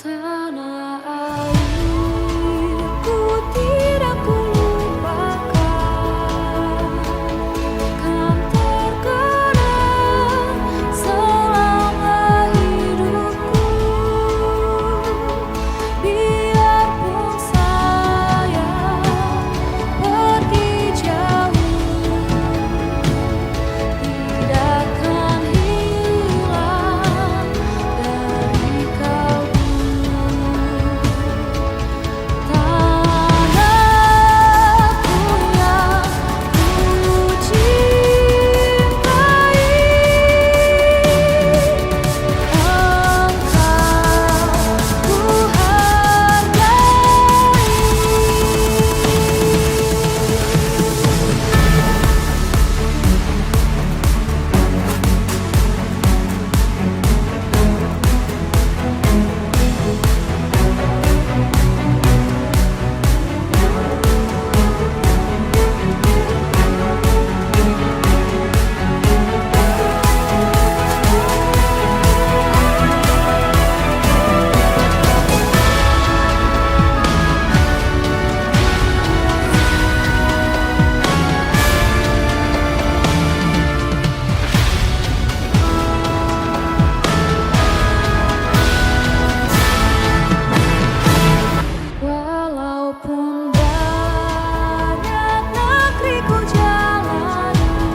Tanah airku tidak kulupakan, kan terkenang selama hidupku. Biarpun saya pergi jauh, tidak akan hilang dari kalbu. Tanahku yang ku cintai, engkau ku Walaupun banyak negeri ku jalani,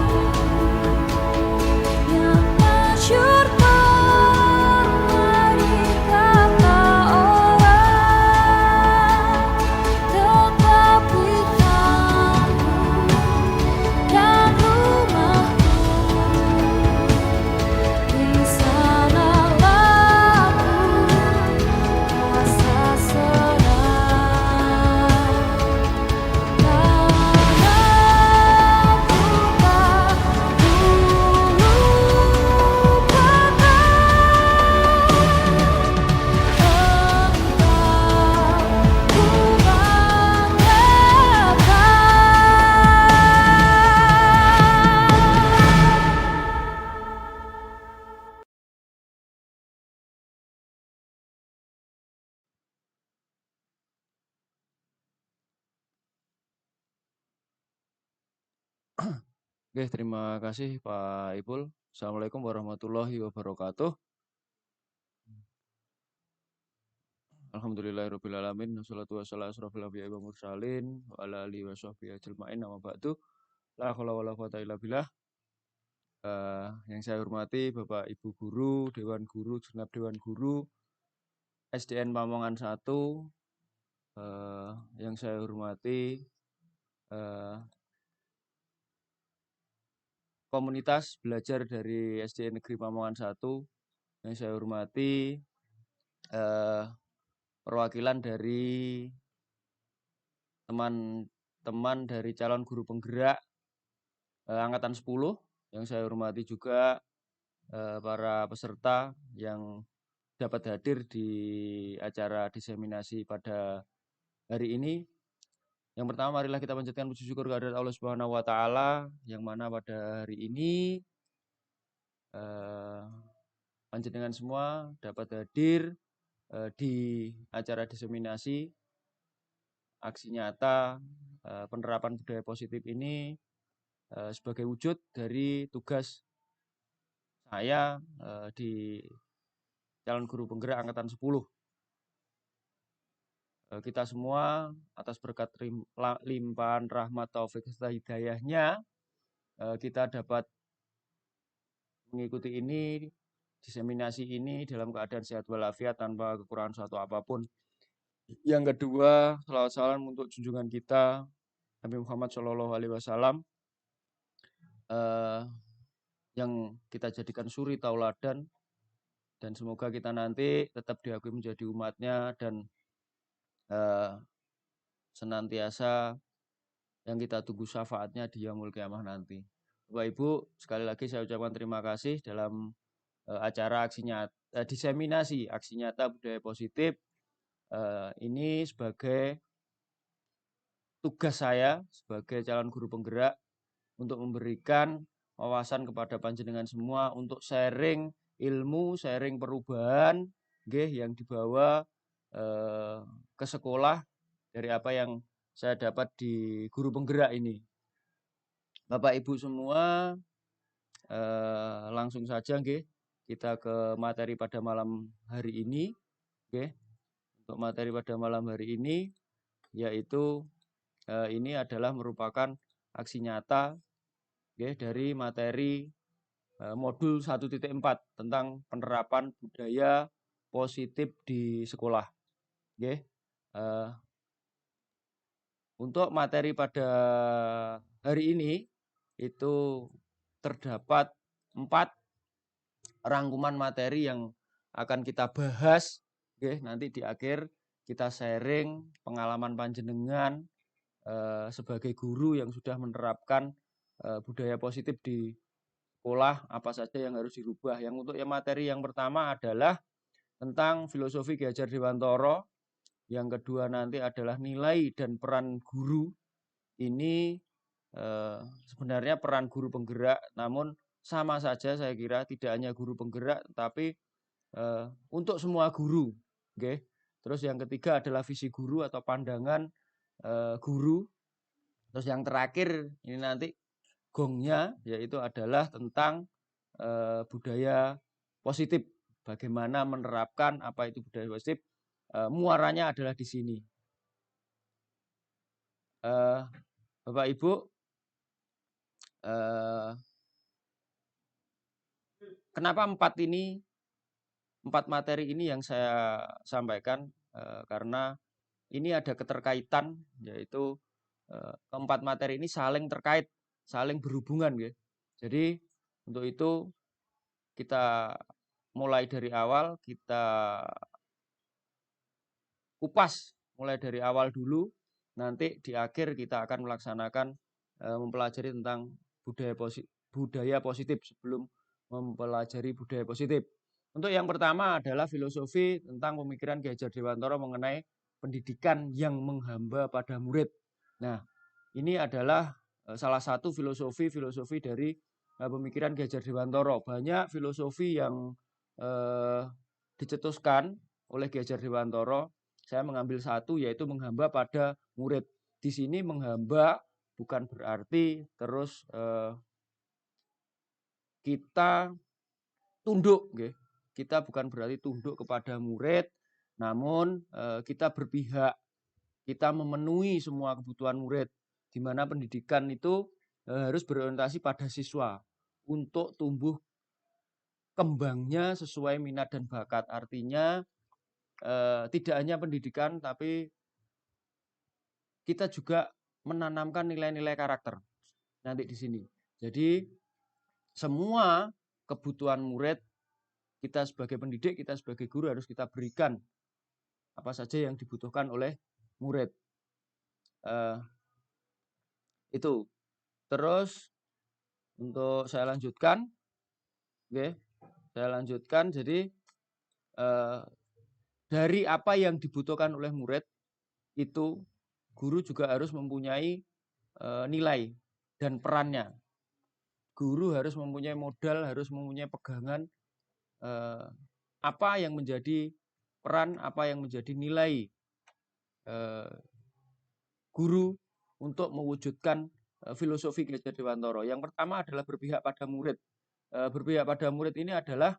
yang masyhur menjadi kata orang, tetapi kamu dan rumahku di sanalah ku rasa senang. Oke, terima kasih Pak Ipul. Assalamualaikum warahmatullahi wabarakatuh. Alhamdulillahirrabbilalamin. Wassalatu wassalamu asrofil anbiya'i wa mursalin wa ala alihi wa sahbihi ajma'in. Amma ba'du. La haula wala quwata illa billah. Yang saya hormati Bapak Ibu Guru, Dewan Guru, Genap Dewan Guru, SDN Pamongan 1. Yang saya hormati komunitas belajar dari SDN Negeri Pamongan 1. Yang saya hormati perwakilan dari teman-teman dari calon guru penggerak angkatan 10. Yang saya hormati juga para peserta yang dapat hadir di acara diseminasi pada hari ini. Yang pertama, marilah kita panjatkan puji syukur kehadirat Allah Subhanahu wa taala yang mana pada hari ini panjenengan semua dapat hadir di acara diseminasi aksi nyata penerapan budaya positif ini sebagai wujud dari tugas saya di calon guru penggerak angkatan 10. Kita semua atas berkat limpahan rahmat taufik serta hidayahnya kita dapat mengikuti ini, diseminasi ini dalam keadaan sehat walafiat tanpa kekurangan suatu apapun. Yang kedua, selawat salam untuk junjungan kita Nabi Muhammad SAW yang kita jadikan suri tauladan, dan semoga kita nanti tetap diakui menjadi umatnya dan senantiasa yang kita tunggu syafaatnya di yaumul kiamah nanti. Bapak Ibu, sekali lagi saya ucapkan terima kasih dalam acara diseminasi aksi nyata budaya positif ini sebagai tugas saya sebagai calon guru penggerak untuk memberikan wawasan kepada panjenengan semua untuk sharing ilmu, sharing perubahan yang dibawa ke sekolah dari apa yang saya dapat di guru penggerak ini. Bapak Ibu semua, langsung saja nggih kita ke materi pada malam hari ini, nggih. Untuk materi pada malam hari ini yaitu ini adalah merupakan aksi nyata nggih dari materi modul 1.4 tentang penerapan budaya positif di sekolah. Nggih. Untuk materi pada hari ini itu terdapat 4 rangkuman materi yang akan kita bahas nggih, nanti di akhir kita sharing pengalaman panjenengan sebagai guru yang sudah menerapkan budaya positif di sekolah, apa saja yang harus dirubah. Yang untuk yang materi yang pertama adalah tentang filosofi Ki Hajar Dewantara. Yang kedua nanti adalah nilai dan peran guru. Ini sebenarnya peran guru penggerak, namun sama saja saya kira, tidak hanya guru penggerak, tapi untuk semua guru. Okay. Terus yang ketiga adalah visi guru atau pandangan guru. Terus yang terakhir ini nanti gongnya, yaitu adalah tentang budaya positif. Bagaimana menerapkan apa itu budaya positif. Muaranya adalah di sini. Bapak Ibu, kenapa 4 materi ini yang saya sampaikan? Karena ini ada keterkaitan, yaitu keempat materi ini saling terkait, saling berhubungan, gitu. Jadi untuk itu kita mulai dari awal, kita kupas mulai dari awal dulu. Nanti di akhir kita akan melaksanakan mempelajari tentang budaya positif sebelum mempelajari budaya positif. Untuk yang pertama adalah filosofi tentang pemikiran Ki Hajar Dewantara mengenai pendidikan yang menghamba pada murid. Nah, ini adalah salah satu filosofi dari pemikiran Ki Hajar Dewantara. Banyak filosofi yang dicetuskan oleh Ki Hajar Dewantara. Saya mengambil satu, yaitu menghamba pada murid. Di sini menghamba bukan berarti terus kita tunduk, okay? Kita bukan berarti tunduk kepada murid, namun kita berpihak, kita memenuhi semua kebutuhan murid, di mana pendidikan itu harus berorientasi pada siswa untuk tumbuh kembangnya sesuai minat dan bakat. Artinya tidak hanya pendidikan, tapi kita juga menanamkan nilai-nilai karakter nanti di sini. Jadi semua kebutuhan murid, kita sebagai pendidik, kita sebagai guru harus kita berikan apa saja yang dibutuhkan oleh murid. Itu. Terus untuk saya lanjutkan, okay. Saya lanjutkan. Jadi dari apa yang dibutuhkan oleh murid itu guru juga harus mempunyai nilai dan perannya. Guru harus mempunyai modal, harus mempunyai pegangan apa yang menjadi peran, apa yang menjadi nilai guru untuk mewujudkan filosofi Ki Hajar Dewantara. Yang pertama adalah berpihak pada murid. Berpihak pada murid ini adalah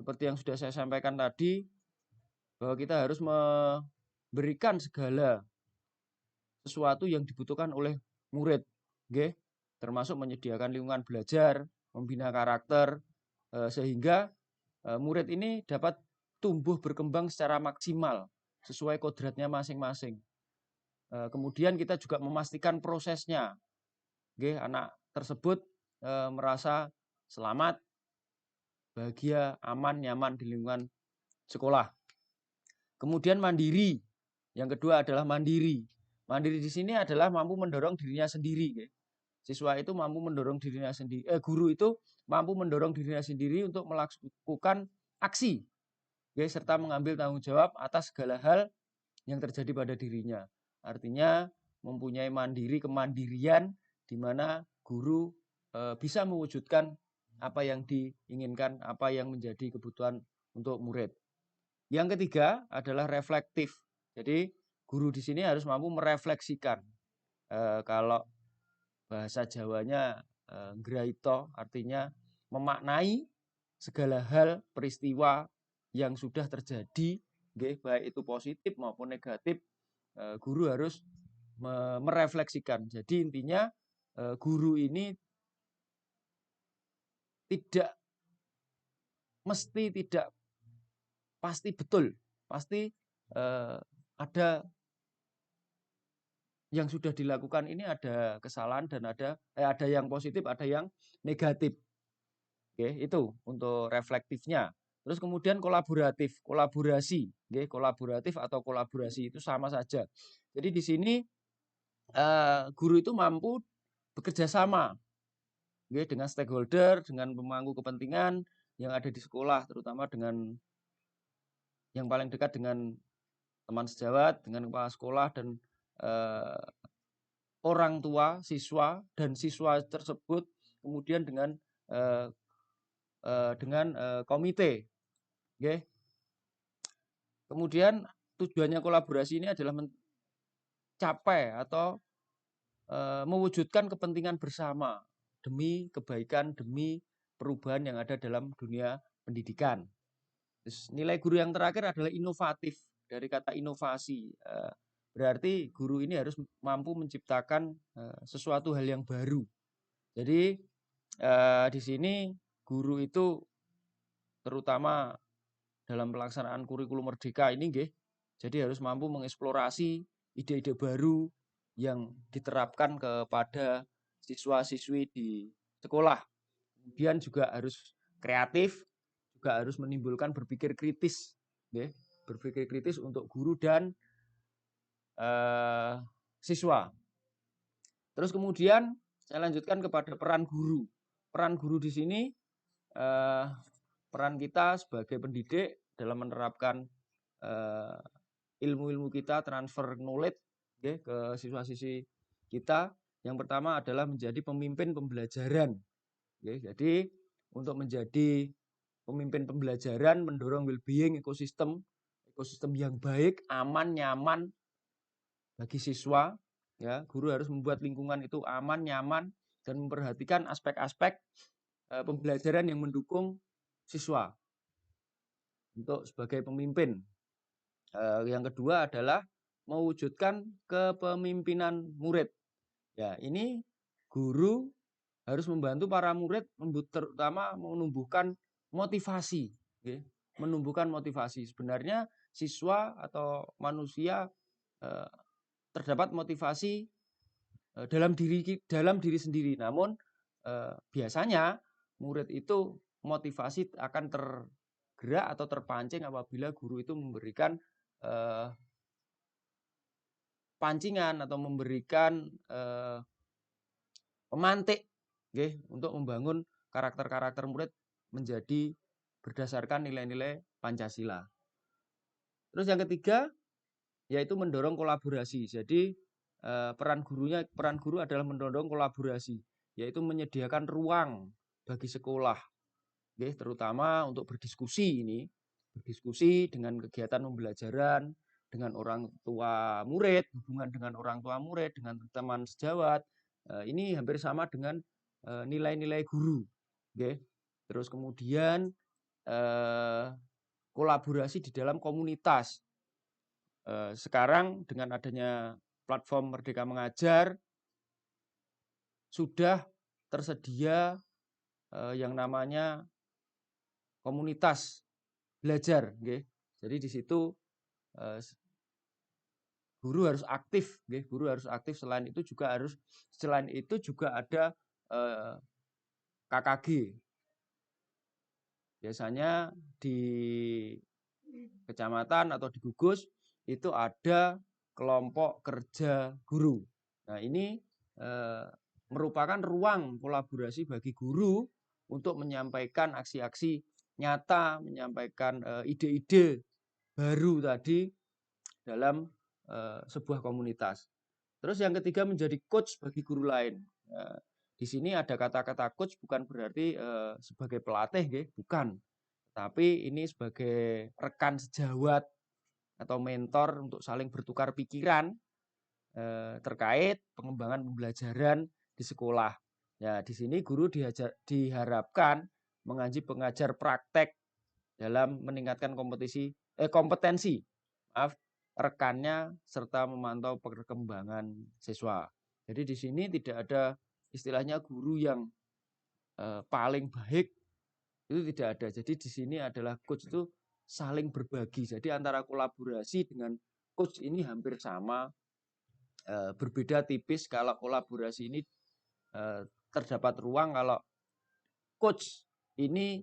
seperti yang sudah saya sampaikan tadi, bahwa kita harus memberikan segala sesuatu yang dibutuhkan oleh murid, okay? Termasuk menyediakan lingkungan belajar, membina karakter, sehingga murid ini dapat tumbuh berkembang secara maksimal sesuai kodratnya masing-masing. Kemudian kita juga memastikan prosesnya, okay? Anak tersebut merasa selamat, bahagia, aman, nyaman di lingkungan sekolah. Kemudian mandiri. Yang kedua adalah mandiri. Mandiri di sini adalah mampu mendorong dirinya sendiri. Okay? Siswa itu mampu mendorong dirinya sendiri. Guru itu mampu mendorong dirinya sendiri untuk melakukan aksi, okay? Serta mengambil tanggung jawab atas segala hal yang terjadi pada dirinya. Artinya mempunyai kemandirian di mana guru bisa mewujudkan apa yang diinginkan, apa yang menjadi kebutuhan untuk murid. Yang ketiga adalah reflektif. Jadi guru di sini harus mampu merefleksikan. Kalau bahasa Jawanya nggraito, artinya memaknai segala hal peristiwa yang sudah terjadi, baik itu positif maupun negatif, guru harus merefleksikan. Jadi intinya guru ini tidak pasti betul, pasti ada yang sudah dilakukan ini ada kesalahan dan ada yang positif, ada yang negatif. Itu untuk reflektifnya. Terus kemudian kolaborasi, kolaboratif atau kolaborasi itu sama saja. Jadi di sini guru itu mampu bekerja sama dengan stakeholder, dengan pemangku kepentingan yang ada di sekolah, terutama dengan yang paling dekat dengan teman sejawat, dengan kepala sekolah dan orang tua siswa dan siswa tersebut, kemudian dengan komite. Kemudian tujuannya kolaborasi ini adalah mencapai atau mewujudkan kepentingan bersama demi kebaikan, demi perubahan yang ada dalam dunia pendidikan. Terus nilai guru yang terakhir adalah inovatif, dari kata inovasi. Berarti guru ini harus mampu menciptakan sesuatu hal yang baru. Jadi di sini guru itu terutama dalam pelaksanaan kurikulum merdeka ini jadi harus mampu mengeksplorasi ide-ide baru yang diterapkan kepada siswa-siswi di sekolah. Kemudian juga harus kreatif, juga harus menimbulkan berpikir kritis, berpikir kritis untuk guru dan siswa. Terus kemudian saya lanjutkan kepada peran guru. Peran guru di sini, peran kita sebagai pendidik dalam menerapkan ilmu-ilmu kita, transfer knowledge ke siswa-siswi kita. Yang pertama adalah menjadi pemimpin pembelajaran. Jadi untuk menjadi pemimpin pembelajaran, mendorong well-being ekosistem yang baik, aman, nyaman bagi siswa. Guru harus membuat lingkungan itu aman, nyaman, dan memperhatikan aspek-aspek pembelajaran yang mendukung siswa untuk sebagai pemimpin. Yang kedua adalah mewujudkan kepemimpinan murid. Ini guru harus membantu para murid, terutama menumbuhkan motivasi. Menumbuhkan motivasi. Sebenarnya siswa atau manusia terdapat motivasi dalam diri sendiri. Namun biasanya murid itu motivasi akan tergerak atau terpancing apabila guru itu memberikan pancingan atau memberikan pemantik untuk membangun karakter-karakter murid menjadi berdasarkan nilai-nilai Pancasila. Terus yang ketiga yaitu mendorong kolaborasi. Jadi peran guru adalah mendorong kolaborasi, yaitu menyediakan ruang bagi sekolah, terutama untuk berdiskusi dengan kegiatan pembelajaran, dengan orang tua murid, hubungan dengan orang tua murid, dengan teman sejawat. Ini hampir sama dengan nilai-nilai guru. Terus kemudian kolaborasi di dalam komunitas. Sekarang dengan adanya platform Merdeka Mengajar sudah tersedia yang namanya komunitas belajar. Jadi di situ guru harus aktif. Guru harus aktif. Selain itu juga ada KKG. Biasanya di kecamatan atau di gugus itu ada kelompok kerja guru. Nah, ini merupakan ruang kolaborasi bagi guru untuk menyampaikan aksi-aksi nyata, menyampaikan ide-ide baru tadi dalam sebuah komunitas. Terus yang ketiga menjadi coach bagi guru lain. Di sini ada kata-kata coach bukan berarti sebagai pelatih, bukan. tapi ini sebagai rekan sejawat atau mentor untuk saling bertukar pikiran terkait pengembangan pembelajaran di sekolah. Ya, di sini guru diharapkan mengajar praktek dalam meningkatkan kompetensi rekannya serta memantau perkembangan siswa. Jadi di sini tidak ada istilahnya guru yang paling baik, itu tidak ada. Jadi di sini adalah coach itu saling berbagi. Jadi antara kolaborasi dengan coach ini hampir sama, berbeda tipis kalau kolaborasi ini terdapat ruang, kalau coach ini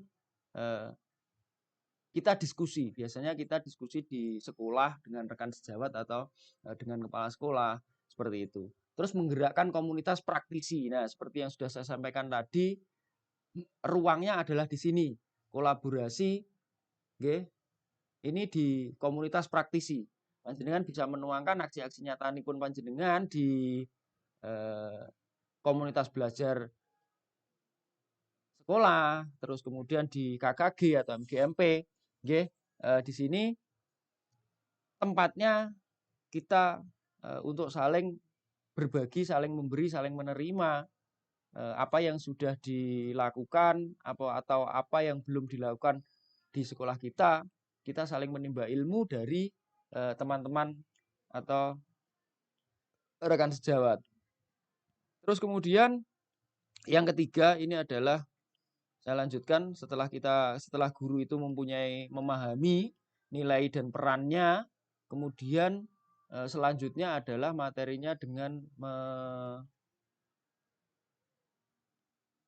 kita diskusi. Biasanya kita diskusi di sekolah dengan rekan sejawat atau dengan kepala sekolah, seperti itu. Terus menggerakkan komunitas praktisi. Nah, seperti yang sudah saya sampaikan tadi, ruangnya adalah di sini. Kolaborasi, okay, ini di komunitas praktisi. Panjenengan bisa menuangkan aksi-aksi nyatanipun panjenengan di komunitas belajar sekolah, terus kemudian di KKG atau MGMP. Di sini tempatnya kita untuk saling berbagi, saling memberi, saling menerima apa yang sudah dilakukan atau apa yang belum dilakukan di sekolah kita. Kita saling menimba ilmu dari teman-teman atau rekan sejawat. Terus kemudian yang ketiga ini adalah, saya lanjutkan, setelah guru itu memahami nilai dan perannya, kemudian selanjutnya adalah materinya dengan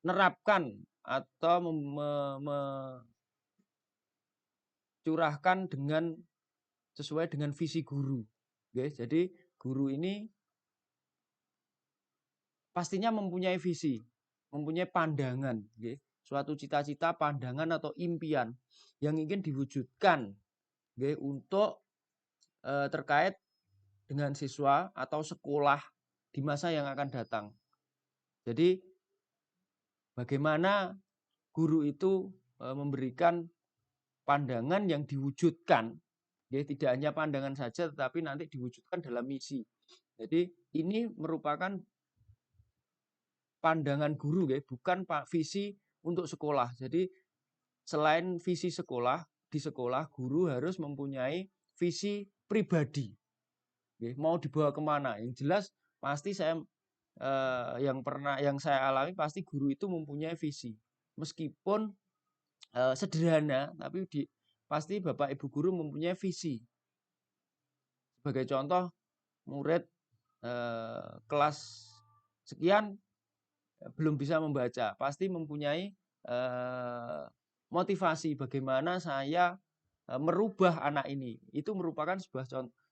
menerapkan atau curahkan sesuai dengan visi guru. Jadi guru ini pastinya mempunyai visi, mempunyai pandangan, suatu cita-cita, pandangan atau impian yang ingin diwujudkan untuk terkait dengan siswa atau sekolah di masa yang akan datang. Jadi bagaimana guru itu memberikan pandangan yang diwujudkan, tidak hanya pandangan saja tetapi nanti diwujudkan dalam misi. Jadi ini merupakan pandangan guru, bukan visi untuk sekolah. Jadi selain visi sekolah, di sekolah guru harus mempunyai visi pribadi. Mau dibawa kemana? Yang jelas pasti yang saya alami pasti guru itu mempunyai visi. Meskipun sederhana, tapi pasti Bapak Ibu guru mempunyai visi. Sebagai contoh, murid kelas sekian belum bisa membaca, pasti mempunyai motivasi bagaimana saya merubah anak ini. Itu merupakan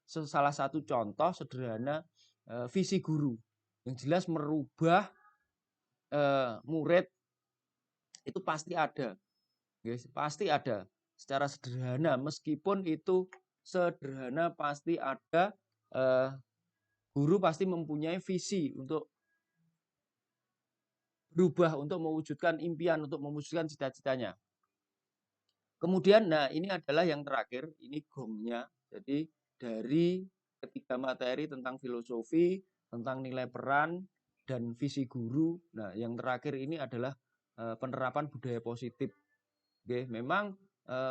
salah satu contoh sederhana visi guru. Yang jelas merubah murid itu pasti ada. Pasti ada secara sederhana, meskipun itu sederhana pasti ada. Guru pasti mempunyai visi untuk berubah, untuk mewujudkan impian, untuk mewujudkan cita-citanya. Kemudian, nah ini adalah yang terakhir, ini gongnya. Jadi dari ketiga materi tentang filosofi, tentang nilai peran, dan visi guru. Nah yang terakhir ini adalah penerapan budaya positif. Memang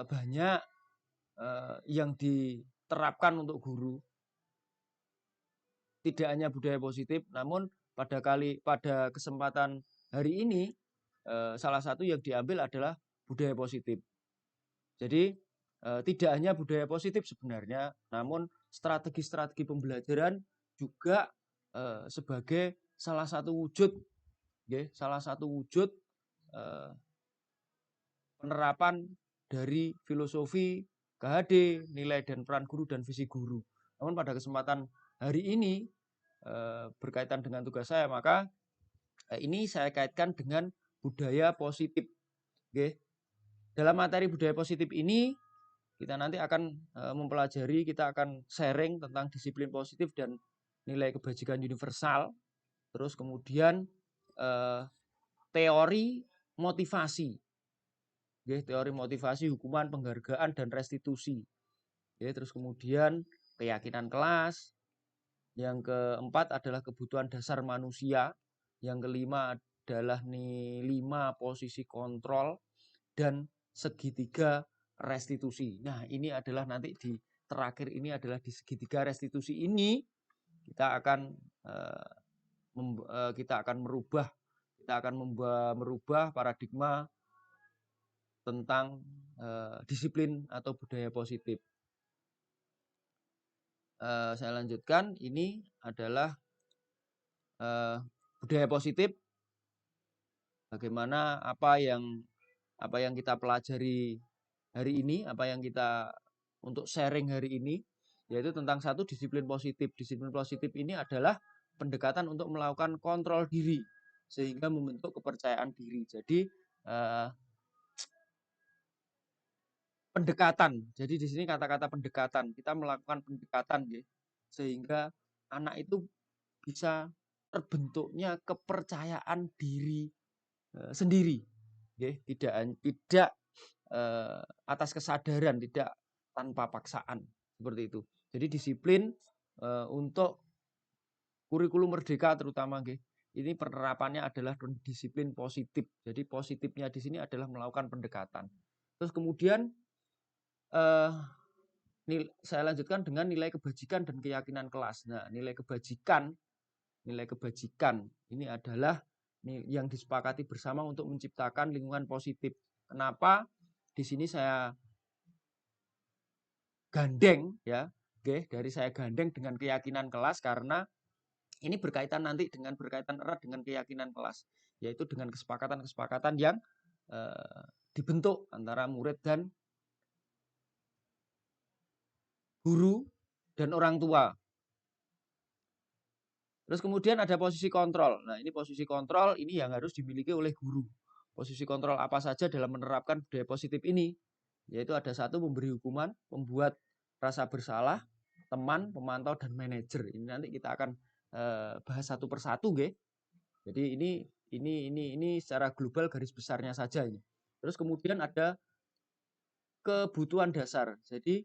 banyak yang diterapkan untuk guru. Tidak hanya budaya positif, namun pada kesempatan hari ini salah satu yang diambil adalah budaya positif. Jadi tidak hanya budaya positif sebenarnya, namun strategi-strategi pembelajaran juga sebagai salah satu wujud penerapan dari filosofi KHD, nilai dan peran guru dan visi guru. Namun pada kesempatan hari ini berkaitan dengan tugas saya, maka ini saya kaitkan dengan budaya positif. Dalam materi budaya positif ini kita nanti akan mempelajari, kita akan sharing tentang disiplin positif dan nilai kebajikan universal. Terus kemudian teori motivasi. nggih, teori motivasi, hukuman, penghargaan dan restitusi. Nggih, terus kemudian keyakinan kelas. Yang keempat adalah kebutuhan dasar manusia. Yang kelima adalah nih 5 posisi kontrol dan segitiga restitusi. Nah, ini adalah nanti di terakhir ini adalah di segitiga restitusi ini kita akan merubah paradigma tentang disiplin atau budaya positif. Saya lanjutkan, ini adalah budaya positif. Bagaimana apa yang kita pelajari hari ini, apa yang kita untuk sharing hari ini, yaitu tentang satu disiplin positif. Disiplin positif ini adalah pendekatan untuk melakukan kontrol diri sehingga membentuk kepercayaan diri. Jadi pendekatan. Jadi di sini kata-kata pendekatan. Kita melakukan pendekatan, ya, sehingga anak itu bisa terbentuknya kepercayaan diri sendiri, ya. Tidak atas kesadaran, tidak tanpa paksaan, seperti itu. Jadi disiplin untuk kurikulum merdeka terutama, ya, ini penerapannya adalah disiplin positif. Jadi positifnya di sini adalah melakukan pendekatan. Terus kemudian saya lanjutkan dengan nilai kebajikan dan keyakinan kelas. Nah, nilai kebajikan ini adalah yang disepakati bersama untuk menciptakan lingkungan positif. Kenapa di sini saya gandeng, ya, dari saya gandeng dengan keyakinan kelas, karena ini berkaitan erat dengan keyakinan kelas, yaitu dengan kesepakatan yang dibentuk antara murid dan guru dan orang tua. Terus kemudian ada posisi kontrol. Nah, ini posisi kontrol ini yang harus dimiliki oleh guru. Posisi kontrol apa saja dalam menerapkan budaya positif ini? Yaitu ada 1, memberi hukuman, membuat rasa bersalah, teman, pemantau, dan manajer. Ini nanti kita akan bahas satu persatu, nggih. Jadi ini secara global garis besarnya saja ini. Terus kemudian ada kebutuhan dasar. Jadi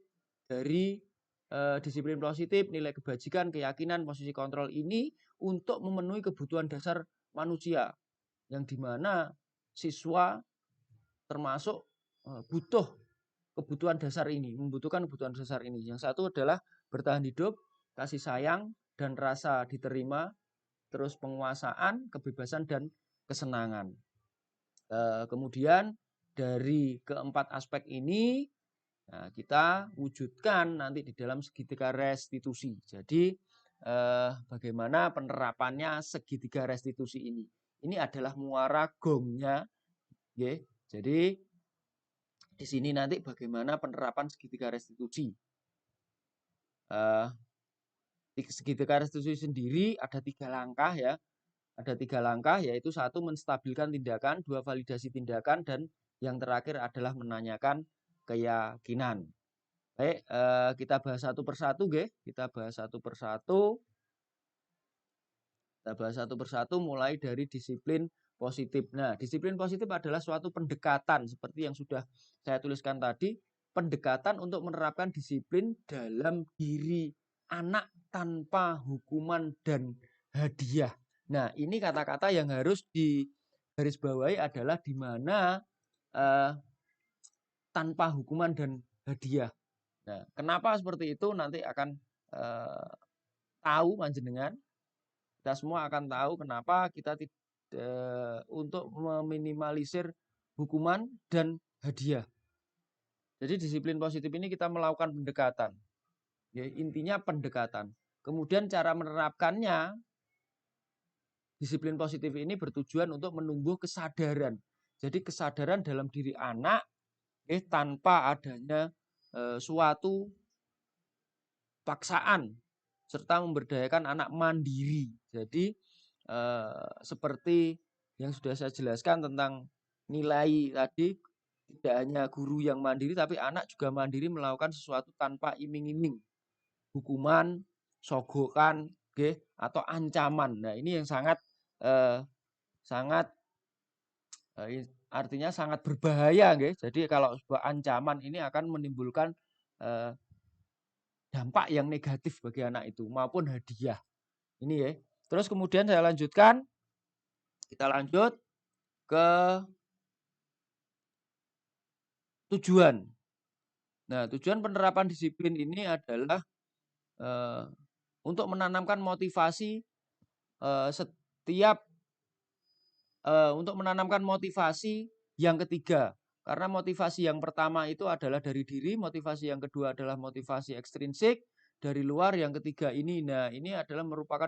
dari disiplin positif, nilai kebajikan, keyakinan, posisi kontrol ini untuk memenuhi kebutuhan dasar manusia, yang dimana siswa termasuk membutuhkan kebutuhan dasar ini. Yang satu adalah bertahan hidup, kasih sayang, dan rasa diterima, terus penguasaan, kebebasan, dan kesenangan. Kemudian dari keempat aspek ini, nah, kita wujudkan nanti di dalam segitiga restitusi. Jadi bagaimana penerapannya segitiga restitusi ini? Ini adalah muara gongnya, ya. Jadi di sini nanti bagaimana penerapan segitiga restitusi. Di segitiga restitusi sendiri ada 3 langkah, ya. Ada 3 langkah, yaitu 1, menstabilkan tindakan, 2, validasi tindakan, dan yang terakhir adalah menanyakan keyakinan. Baik, kita bahas satu persatu, nggih. Kita bahas satu persatu mulai dari disiplin positif. Nah, disiplin positif adalah suatu pendekatan seperti yang sudah saya tuliskan tadi, pendekatan untuk menerapkan disiplin dalam diri anak tanpa hukuman dan hadiah. Nah, ini kata-kata yang harus digarisbawahi adalah di mana tanpa hukuman dan hadiah. Nah, kenapa seperti itu nanti akan tahu panjenengan. Kita semua akan tahu kenapa kita untuk meminimalisir hukuman dan hadiah. Jadi disiplin positif ini kita melakukan pendekatan. Ya, intinya pendekatan. Kemudian cara menerapkannya, disiplin positif ini bertujuan untuk menumbuh kesadaran. Jadi kesadaran dalam diri anak tanpa adanya suatu paksaan, serta memberdayakan anak mandiri. Jadi seperti yang sudah saya jelaskan tentang nilai tadi, tidak hanya guru yang mandiri, tapi anak juga mandiri melakukan sesuatu tanpa iming-iming, hukuman, sogokan, atau ancaman. Nah, ini yang sangat artinya sangat berbahaya nggih. Jadi kalau sebuah ancaman ini akan menimbulkan dampak yang negatif bagi anak itu maupun hadiah. Ini ya. Terus kemudian saya lanjutkan, kita lanjut ke tujuan. Nah, tujuan penerapan disiplin ini adalah untuk menanamkan motivasi untuk menanamkan motivasi yang ketiga. Karena motivasi yang pertama itu adalah dari diri, motivasi yang kedua adalah motivasi ekstrinsik dari luar, yang ketiga ini. Nah, ini adalah merupakan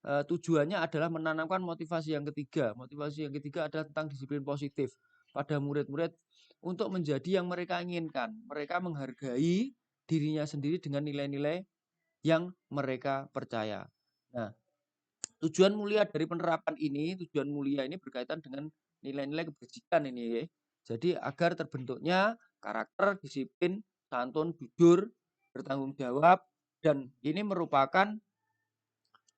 tujuannya adalah menanamkan motivasi yang ketiga. Motivasi yang ketiga adalah tentang disiplin positif pada murid-murid untuk menjadi yang mereka inginkan. Mereka menghargai dirinya sendiri dengan nilai-nilai yang mereka percaya. Nah, tujuan mulia dari penerapan ini, tujuan mulia ini berkaitan dengan nilai-nilai kebajikan ini ya. Jadi agar terbentuknya karakter, disiplin, santun, jujur, bertanggung jawab, dan ini merupakan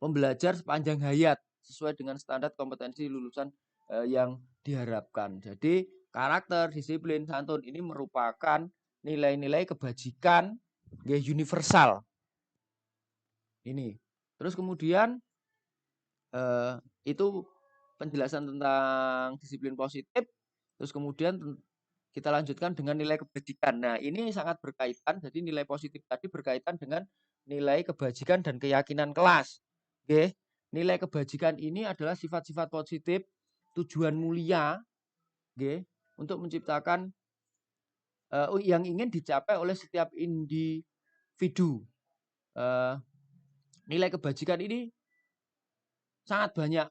pembelajar sepanjang hayat sesuai dengan standar kompetensi lulusan yang diharapkan. Jadi karakter, disiplin, santun ini merupakan nilai-nilai kebajikan universal. Ini. Terus kemudian itu penjelasan tentang disiplin positif. Terus kemudian kita lanjutkan dengan nilai kebajikan. Nah, ini sangat berkaitan. Jadi nilai positif tadi berkaitan dengan nilai kebajikan dan keyakinan kelas. Oke. Nilai kebajikan ini adalah sifat-sifat positif, tujuan mulia, oke, untuk menciptakan yang ingin dicapai oleh setiap individu. Nilai kebajikan ini sangat banyak.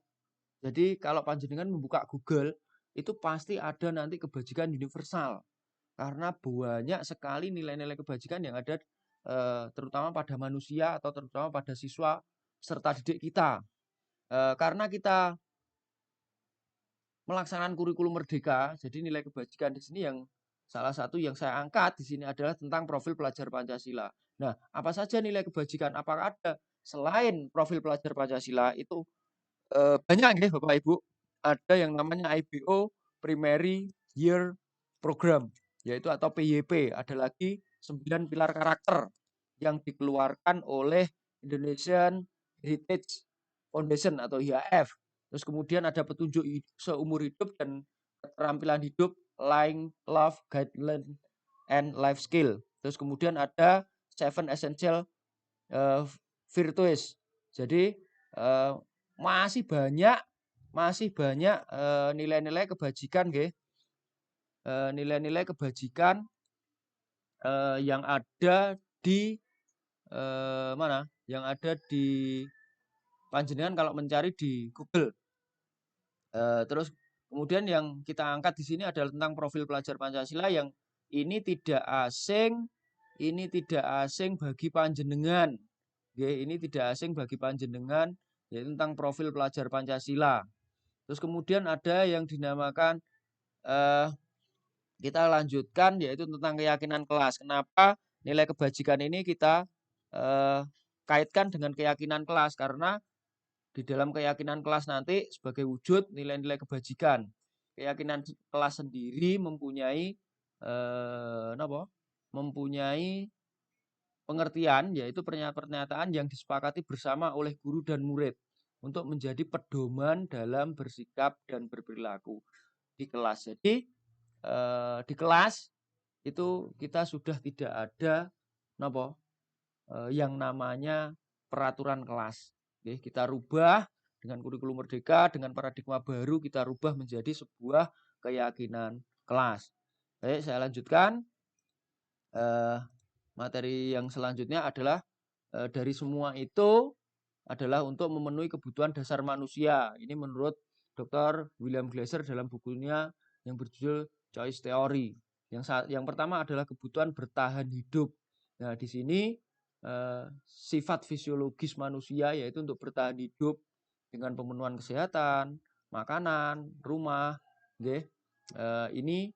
Jadi kalau panjenengan membuka Google, itu pasti ada nanti kebajikan universal. Karena banyak sekali nilai-nilai kebajikan yang ada terutama pada manusia atau terutama pada siswa serta didik kita. Karena kita melaksanakan kurikulum merdeka, jadi nilai kebajikan di sini yang salah satu yang saya angkat di sini adalah tentang profil pelajar Pancasila. Nah, apa saja nilai kebajikan? Apakah ada selain profil pelajar Pancasila itu banyak nih Bapak Ibu, ada yang namanya IBO Primary Year Program, yaitu atau PYP. Ada lagi 9 pilar karakter yang dikeluarkan oleh Indonesian Heritage Foundation atau IHF. Terus kemudian ada petunjuk seumur hidup dan keterampilan hidup, Learning, Love, Guideline, and Life Skill. Terus kemudian ada 7 Essential Virtues. Jadi masih banyak nilai-nilai kebajikan nggih. Nilai-nilai kebajikan yang ada di mana? Yang ada di panjenengan kalau mencari di Google. Terus kemudian yang kita angkat di sini adalah tentang profil pelajar Pancasila yang ini tidak asing bagi panjenengan. Ini tidak asing bagi panjenengan, yaitu tentang profil pelajar Pancasila. Terus kemudian ada yang dinamakan kita lanjutkan yaitu tentang keyakinan kelas. Kenapa nilai kebajikan ini kita kaitkan dengan keyakinan kelas? Karena di dalam keyakinan kelas nanti sebagai wujud nilai-nilai kebajikan. Keyakinan kelas sendiri mempunyai mempunyai pengertian, yaitu pernyataan yang disepakati bersama oleh guru dan murid untuk menjadi pedoman dalam bersikap dan berperilaku di kelas. Jadi di kelas itu kita sudah tidak ada yang namanya peraturan kelas. Kita rubah dengan kurikulum merdeka, dengan paradigma baru kita rubah menjadi sebuah keyakinan kelas. Baik, saya lanjutkan. Materi yang selanjutnya adalah dari semua itu adalah untuk memenuhi kebutuhan dasar manusia. Ini menurut Dr. William Glasser dalam bukunya yang berjudul Choice Theory. Yang pertama adalah kebutuhan bertahan hidup. Nah, di sini sifat fisiologis manusia yaitu untuk bertahan hidup dengan pemenuhan kesehatan, makanan, rumah, ini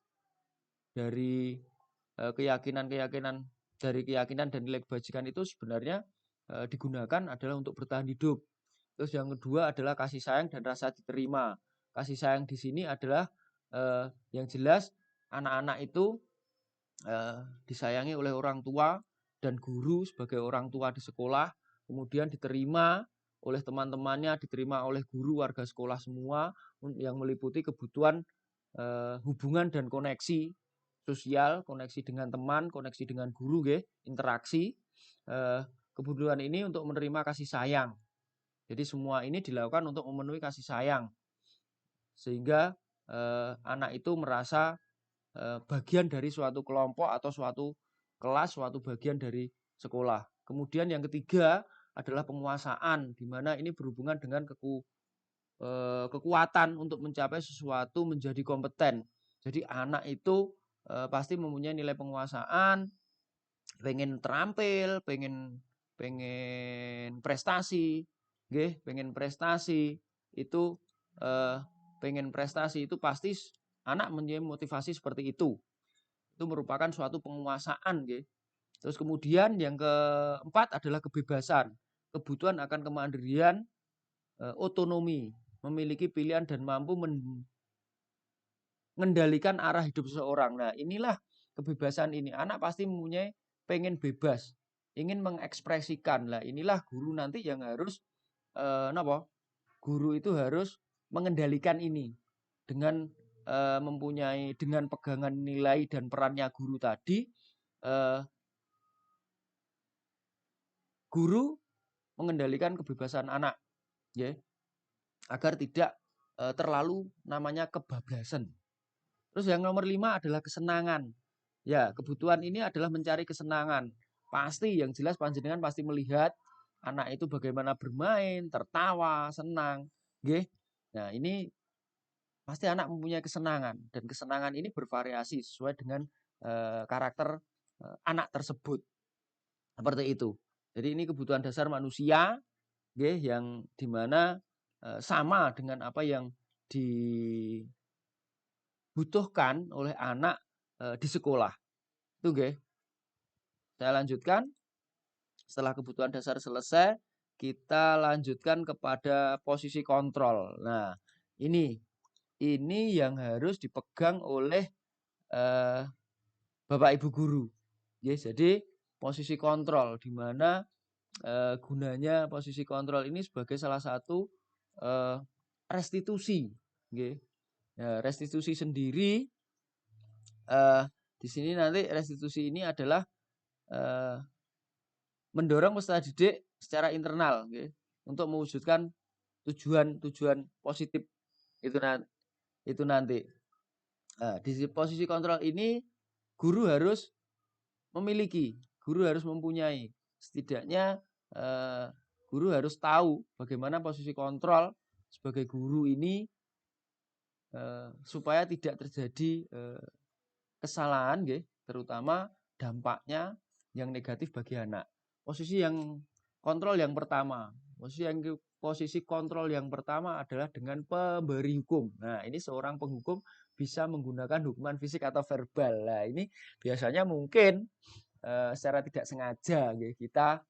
dari keyakinan dan nilai kebajikan itu sebenarnya digunakan adalah untuk bertahan hidup. Terus yang kedua adalah kasih sayang dan rasa diterima. Kasih sayang di sini adalah Yang jelas anak-anak itu disayangi oleh orang tua dan guru sebagai orang tua di sekolah, kemudian diterima oleh teman-temannya, diterima oleh guru, warga sekolah semua yang meliputi kebutuhan hubungan dan koneksi sosial, koneksi dengan teman, koneksi dengan guru, interaksi. Kebutuhan ini untuk menerima kasih sayang. Jadi semua ini dilakukan untuk memenuhi kasih sayang, sehingga anak itu merasa bagian dari suatu kelompok atau suatu kelas, suatu bagian dari sekolah. Kemudian yang ketiga adalah penguasaan, di mana ini berhubungan dengan kekuatan untuk mencapai sesuatu, menjadi kompeten. Jadi anak itu pasti mempunyai nilai penguasaan, pengen terampil, pengen prestasi, pengen prestasi itu pengen prestasi itu pasti anak mempunyai motivasi seperti itu. Itu merupakan suatu penguasaan, Terus kemudian yang keempat adalah kebebasan, kebutuhan akan kemandirian, otonomi, memiliki pilihan dan mampu mengendalikan arah hidup seseorang. Nah, inilah kebebasan ini. Anak pasti mempunyai pengen bebas, ingin mengekspresikan. Lah, inilah guru nanti yang harus guru itu harus mengendalikan ini dengan mempunyai dengan pegangan nilai dan perannya guru tadi. Guru mengendalikan kebebasan anak, agar tidak terlalu namanya kebablasan. Terus yang nomor 5 adalah kesenangan. Ya, kebutuhan ini adalah mencari kesenangan. Pasti yang jelas panjenengan pasti melihat anak itu bagaimana bermain, tertawa, senang, Nah, ini pasti anak mempunyai kesenangan, dan kesenangan ini bervariasi sesuai dengan karakter anak tersebut. Seperti itu. Jadi ini kebutuhan dasar manusia, yang dimana sama dengan apa yang dibutuhkan oleh anak di sekolah. Itu, Saya lanjutkan. Setelah kebutuhan dasar selesai, kita lanjutkan kepada posisi kontrol. Nah, ini yang harus dipegang oleh Bapak Ibu guru. Jadi posisi kontrol, di mana gunanya posisi kontrol ini sebagai salah satu restitusi. Ya, restitusi sendiri di sini nanti restitusi ini adalah mendorong peserta didik secara internal, untuk mewujudkan tujuan positif itu nanti. Nah, di posisi kontrol ini guru harus memiliki, guru harus mempunyai, setidaknya guru harus tahu bagaimana posisi kontrol sebagai guru ini supaya tidak terjadi kesalahan, terutama dampaknya yang negatif bagi anak. Posisi kontrol yang pertama adalah dengan pemberi hukum. Nah, ini seorang penghukum bisa menggunakan hukuman fisik atau verbal. Nah, ini biasanya mungkin secara tidak sengaja, kita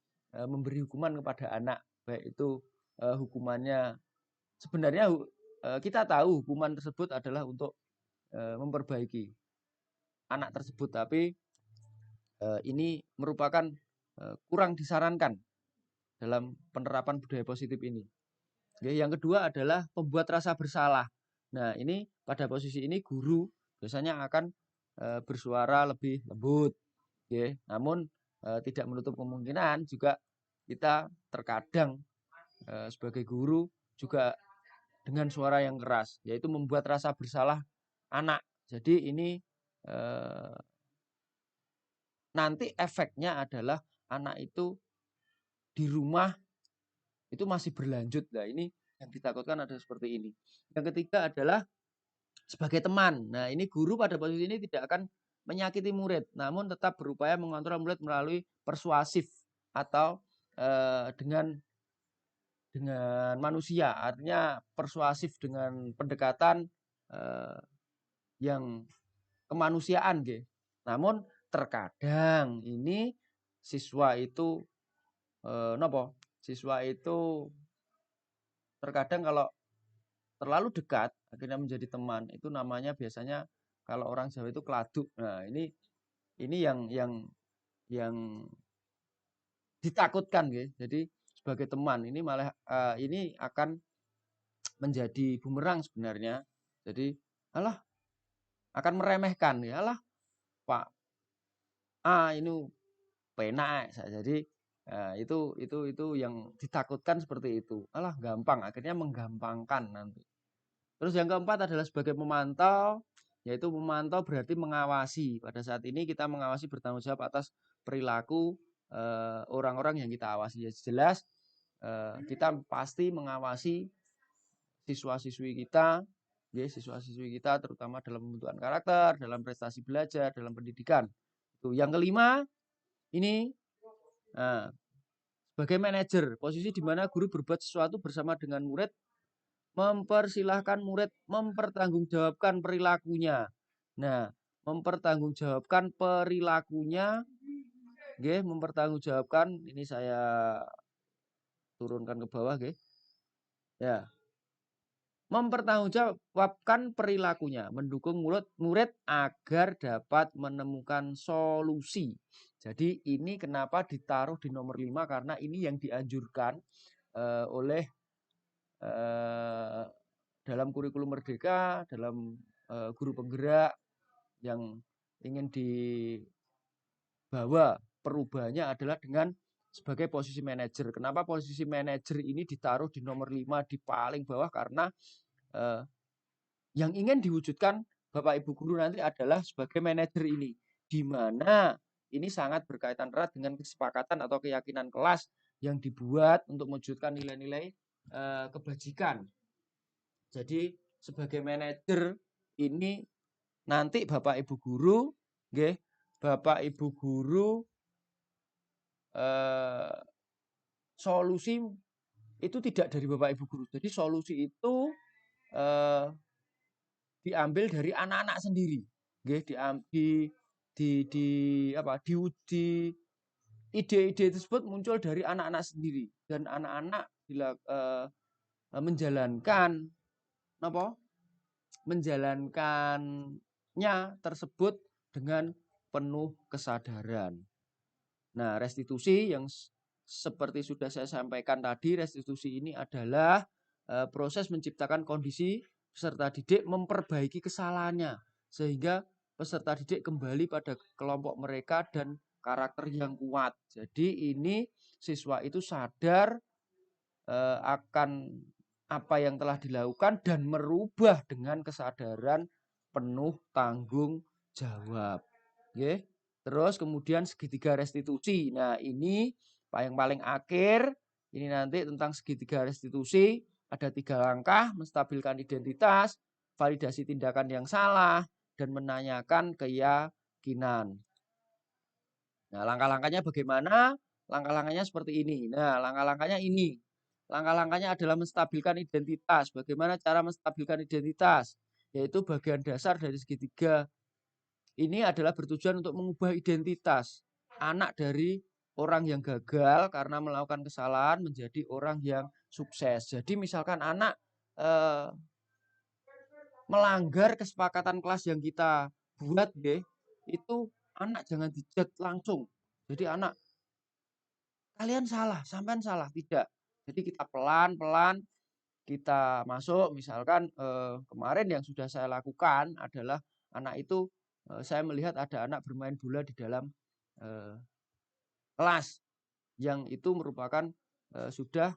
memberi hukuman kepada anak, baik itu hukumannya sebenarnya kita tahu hukuman tersebut adalah untuk memperbaiki anak tersebut, tapi ini merupakan kurang disarankan dalam penerapan budaya positif ini. Yang kedua adalah membuat rasa bersalah. Nah, ini pada posisi ini guru biasanya akan bersuara lebih lembut, namun tidak menutup kemungkinan juga kita terkadang sebagai guru juga dengan suara yang keras, yaitu membuat rasa bersalah anak. Jadi ini nanti efeknya adalah anak itu di rumah itu masih berlanjut. Nah, ini yang ditakutkan ada seperti ini. Yang ketiga adalah sebagai teman. Nah, ini guru pada posisi ini tidak akan menyakiti murid, namun tetap berupaya mengontrol murid melalui persuasif atau dengan manusia, artinya persuasif dengan pendekatan yang kemanusiaan, Namun terkadang ini siswa itu siswa itu terkadang kalau terlalu dekat akhirnya menjadi teman. Itu namanya biasanya kalau orang Jawa itu keladuk. Nah, ini yang ditakutkan nggih. Jadi sebagai teman ini malah ini akan menjadi bumerang sebenarnya. Jadi alah akan meremehkan ya, alah Pak A ini penak. Jadi itu yang ditakutkan seperti itu. Alah gampang, akhirnya menggampangkan nanti. Terus yang keempat adalah sebagai pemantau, yaitu memantau berarti mengawasi. Pada saat ini kita mengawasi bertanggung jawab atas perilaku orang-orang yang kita awasi. Ya jelas kita pasti mengawasi siswa-siswi kita, ya, siswa-siswi kita terutama dalam pembentukan karakter, dalam prestasi belajar, dalam pendidikan. Itu yang kelima ini sebagai manajer, posisi di mana guru berbuat sesuatu bersama dengan murid, mempersilahkan murid mempertanggungjawabkan perilakunya. Nah, mempertanggungjawabkan perilakunya, nggih, mempertanggungjawabkan ini saya turunkan ke bawah, nggih. Ya, mempertanggungjawabkan perilakunya, mendukung murid agar dapat menemukan solusi. Jadi ini kenapa ditaruh di nomor 5 karena ini yang dianjurkan oleh dalam kurikulum Merdeka, dalam guru penggerak yang ingin dibawa perubahannya adalah dengan sebagai posisi manajer. Kenapa posisi manajer ini ditaruh di nomor 5 di paling bawah? Karena yang ingin diwujudkan Bapak Ibu guru nanti adalah sebagai manajer ini, di mana ini sangat berkaitan erat dengan kesepakatan atau keyakinan kelas yang dibuat untuk mewujudkan nilai-nilai kebajikan. Jadi sebagai manajer ini nanti Bapak Ibu guru, nggih, Bapak Ibu guru solusi itu tidak dari Bapak Ibu guru. Jadi solusi itu diambil dari anak-anak sendiri, nggih, diuji ide-ide tersebut muncul dari anak-anak sendiri dan anak-anak bila menjalankannya tersebut dengan penuh kesadaran. Nah, restitusi yang seperti sudah saya sampaikan tadi, restitusi ini adalah proses menciptakan kondisi peserta didik memperbaiki kesalahannya sehingga peserta didik kembali pada kelompok mereka dan karakter yang kuat. Jadi ini siswa itu sadar akan apa yang telah dilakukan dan merubah dengan kesadaran penuh tanggung jawab. Oke. Terus kemudian segitiga restitusi. Nah, ini yang paling akhir ini nanti tentang segitiga restitusi. Ada 3 langkah: menstabilkan identitas, validasi tindakan yang salah, dan menanyakan keyakinan. Nah, langkah-langkahnya bagaimana? Langkah-langkahnya seperti ini. Nah, langkah-langkahnya ini. Langkah-langkahnya adalah menstabilkan identitas. Bagaimana cara menstabilkan identitas? Yaitu bagian dasar dari segitiga ini adalah bertujuan untuk mengubah identitas anak dari orang yang gagal karena melakukan kesalahan menjadi orang yang sukses. Jadi misalkan anak melanggar kesepakatan kelas yang kita buat, itu anak jangan dijat langsung. Jadi anak, kalian salah, sampean salah, tidak. Jadi kita pelan-pelan kita masuk. Misalkan kemarin yang sudah saya lakukan adalah anak itu saya melihat ada anak bermain bola di dalam kelas yang itu merupakan sudah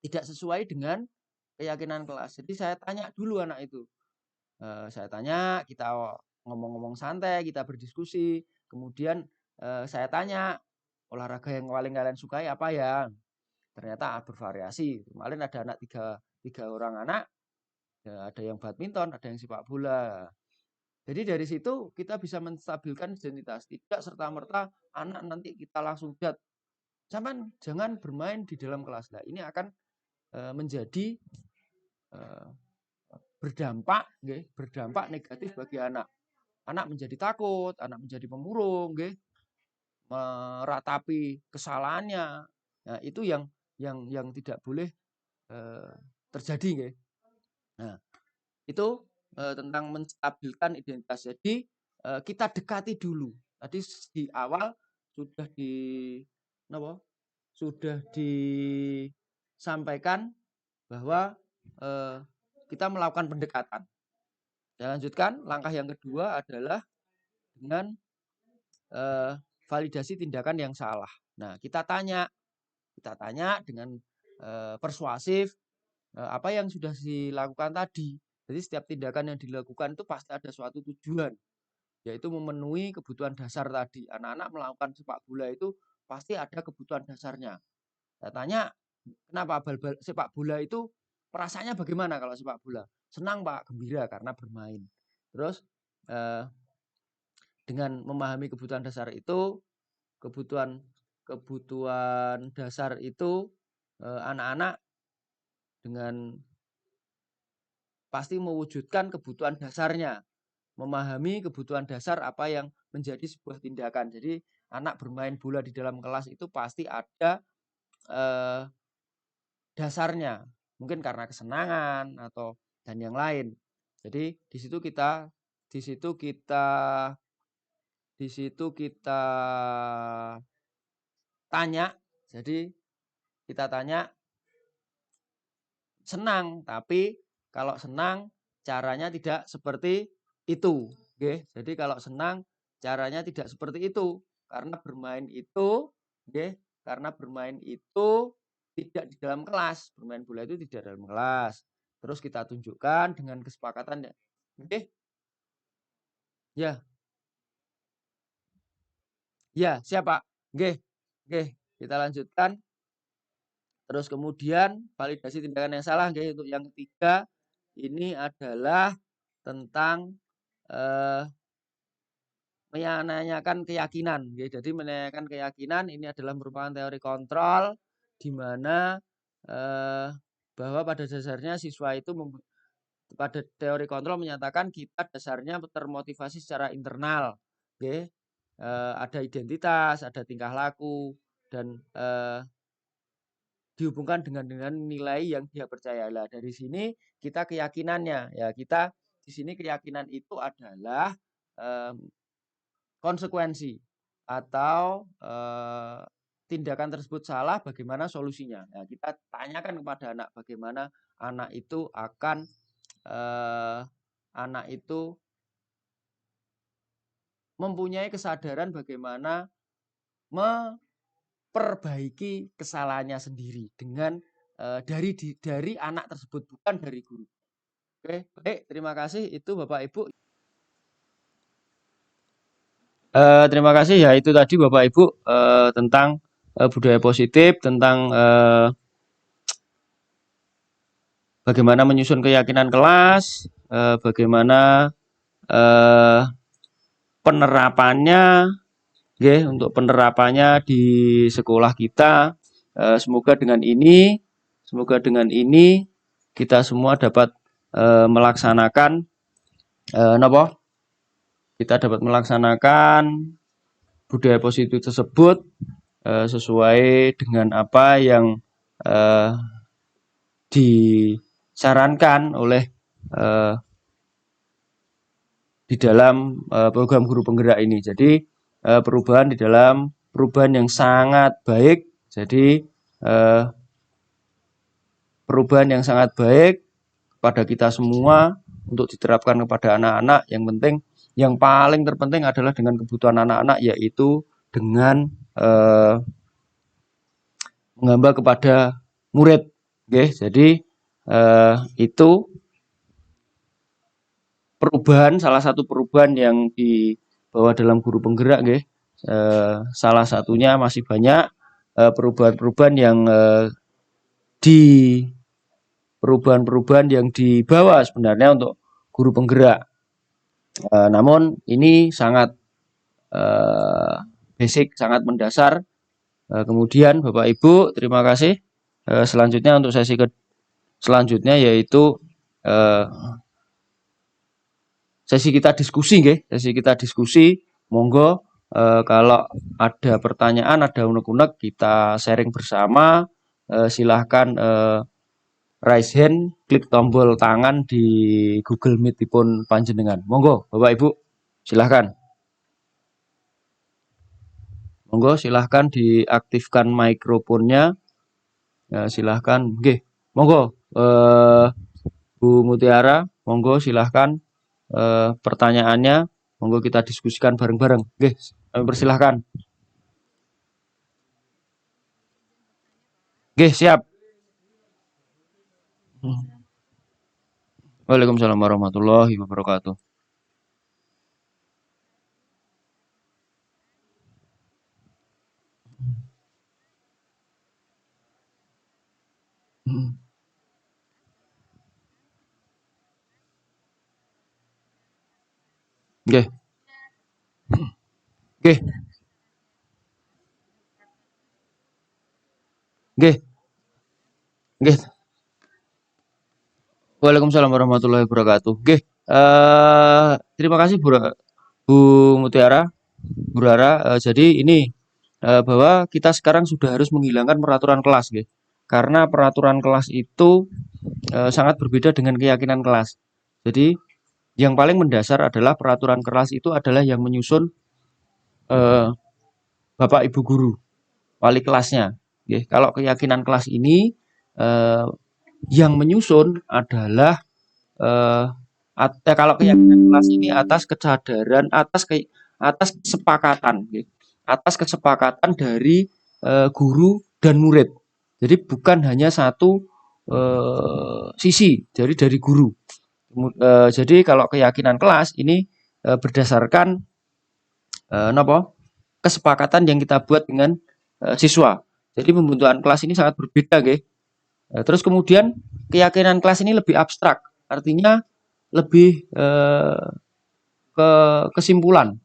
tidak sesuai dengan keyakinan kelas. Jadi saya tanya dulu anak itu. Saya tanya, kita ngomong-ngomong santai, kita berdiskusi. Kemudian saya tanya, olahraga yang paling kalian sukai apa ya? Ternyata bervariasi. Kemarin ada anak tiga orang anak, ya, ada yang badminton, ada yang sepak bola. Jadi dari situ kita bisa menstabilkan identitas. Tidak serta-merta anak nanti kita langsung jat. Jangan bermain di dalam kelas. Nah, ini akan menjadi berdampak negatif bagi anak. Anak menjadi takut, anak menjadi pemurung, meratapi kesalahannya. Nah, itu yang tidak boleh terjadi, Nah, itu tentang menstabilkan identitas. Jadi kita dekati dulu. Tadi di awal sudah sudah disampaikan bahwa kita melakukan pendekatan. Saya lanjutkan, langkah yang kedua adalah dengan validasi tindakan yang salah. Nah, kita tanya dengan persuasif apa yang sudah dilakukan tadi. Jadi setiap tindakan yang dilakukan itu pasti ada suatu tujuan, yaitu memenuhi kebutuhan dasar tadi. Anak-anak melakukan sepak bola itu pasti ada kebutuhan dasarnya. Saya tanya, kenapa sepak bola itu perasaannya bagaimana kalau sepak bola? Senang Pak, gembira karena bermain. Terus dengan memahami kebutuhan dasar itu, kebutuhan dasar itu anak-anak dengan pasti mewujudkan kebutuhan dasarnya, memahami kebutuhan dasar apa yang menjadi sebuah tindakan. Jadi anak bermain bola di dalam kelas itu pasti ada dasarnya, mungkin karena kesenangan atau dan yang lain. Jadi di situ kita tanya. Jadi kita tanya, senang, tapi kalau senang caranya tidak seperti itu. Oke. Jadi kalau senang caranya tidak seperti itu, karena bermain itu tidak di dalam kelas. Bermain bola itu tidak dalam kelas. Terus kita tunjukkan dengan kesepakatan. Oke. Ya. Ya, siapa? Oke. Kita lanjutkan. Terus kemudian validasi tindakan yang salah, untuk yang ketiga ini adalah tentang menanyakan keyakinan. Jadi menanyakan keyakinan ini adalah merupakan teori kontrol, di mana bahwa pada dasarnya siswa itu pada teori kontrol menyatakan kita dasarnya termotivasi secara internal. Ada identitas, ada tingkah laku, dan dihubungkan dengan nilai yang dia percaya. Lah dari sini kita keyakinannya, ya kita di sini keyakinan itu adalah konsekuensi atau tindakan tersebut salah, bagaimana solusinya. Nah, kita tanyakan kepada anak bagaimana anak itu mempunyai kesadaran bagaimana perbaiki kesalahannya sendiri dengan dari anak tersebut, bukan dari guru. Oke, baik, terima kasih. Itu Bapak Ibu. Terima kasih ya, itu tadi Bapak Ibu tentang budaya positif, tentang bagaimana menyusun keyakinan kelas, bagaimana penerapannya. Untuk penerapannya di sekolah kita, semoga dengan ini kita semua dapat melaksanakan budaya positif tersebut sesuai dengan apa yang disarankan oleh di dalam program guru penggerak ini. Jadi perubahan yang sangat baik. Jadi perubahan yang sangat baik kepada kita semua untuk diterapkan kepada anak-anak. Yang paling terpenting adalah dengan kebutuhan anak-anak, yaitu dengan menghamba kepada murid. Jadi itu salah satu perubahan yang dibawa dalam guru penggerak. Salah satunya, masih banyak perubahan-perubahan yang dibawa sebenarnya untuk guru penggerak. Namun ini sangat basic, sangat mendasar. Kemudian Bapak Ibu, terima kasih. Selanjutnya untuk sesi selanjutnya yaitu sesi kita diskusi. Monggo kalau ada pertanyaan, ada unek-unek, kita sharing bersama. Silahkan raise hand, klik tombol tangan di Google Meet dipun panjenengan. Monggo, Bapak Ibu, silahkan. Monggo, silahkan diaktifkan mikrofonnya. Ya, silahkan. Oke, monggo. Bu Mutiara, monggo silahkan pertanyaannya. Monggo kita diskusikan bareng-bareng. Oke, kami persilahkan. Oke, siap. Waalaikumsalam warahmatullahi wabarakatuh. Oke, oke, oke, oke. Waalaikumsalam warahmatullahi wabarakatuh. Oke, terima kasih Bu Mutiara, Bu Rara. Jadi ini bahwa kita sekarang sudah harus menghilangkan peraturan kelas, gitu. Karena peraturan kelas itu sangat berbeda dengan keyakinan kelas. Jadi yang paling mendasar adalah peraturan kelas itu adalah yang menyusun eh, Bapak Ibu guru, wali kelasnya. Oke, kalau keyakinan kelas ini eh, yang menyusun adalah eh, kalau keyakinan kelas ini atas kesadaran, atas kesepakatan, oke. Atas kesepakatan dari guru dan murid. Jadi bukan hanya satu sisi, jadi dari guru. Jadi kalau keyakinan kelas ini berdasarkan kesepakatan yang kita buat dengan siswa. Jadi pembentukan kelas ini sangat berbeda, guys. Terus kemudian keyakinan kelas ini lebih abstrak, artinya lebih ke kesimpulan.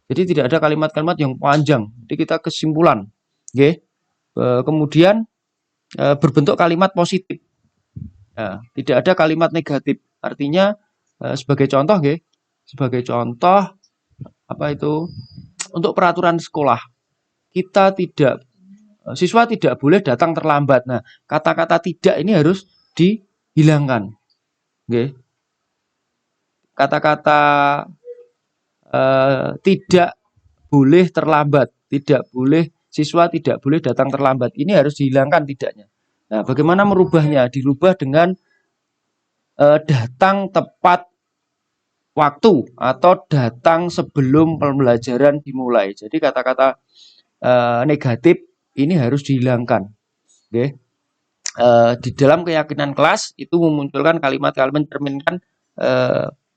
Jadi tidak ada kalimat-kalimat yang panjang. Jadi kita kesimpulan, okay? Kemudian berbentuk kalimat positif. Nah, tidak ada kalimat negatif. Artinya sebagai contoh, okay? Sebagai contoh apa itu? Untuk peraturan sekolah, siswa tidak boleh datang terlambat. Nah, kata-kata tidak ini harus dihilangkan. Okay? Kata-kata tidak boleh terlambat, siswa tidak boleh datang terlambat. Ini harus dihilangkan tidaknya. Nah, bagaimana merubahnya? Dirubah dengan datang tepat waktu atau datang sebelum pembelajaran dimulai. Jadi kata-kata negatif ini harus dihilangkan. Oke. Di dalam keyakinan kelas itu memunculkan kalimat-kalimat mencerminkan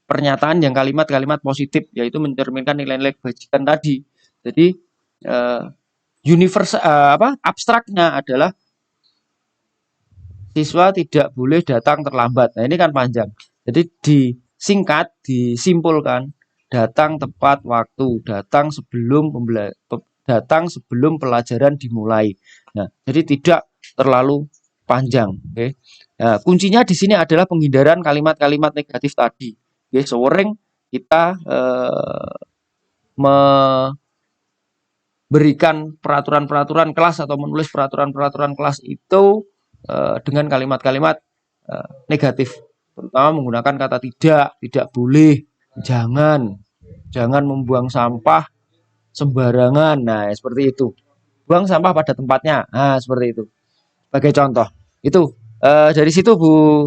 pernyataan yang kalimat-kalimat positif, yaitu mencerminkan nilai-nilai kebajikan tadi. Jadi abstraknya adalah siswa tidak boleh datang terlambat. Nah, ini kan panjang. Jadi disingkat, disimpulkan, datang tepat waktu, datang sebelum pelajaran dimulai. Nah, jadi tidak terlalu panjang. Okay. Nah, kuncinya di sini adalah penghindaran kalimat-kalimat negatif tadi. Okay. Sering kita memberikan peraturan-peraturan kelas atau menulis peraturan-peraturan kelas itu dengan kalimat-kalimat negatif, terutama menggunakan kata tidak boleh, jangan membuang sampah sembarangan. Nah, seperti itu. Buang sampah pada tempatnya. Nah, seperti itu. Sebagai contoh. Itu dari situ Bu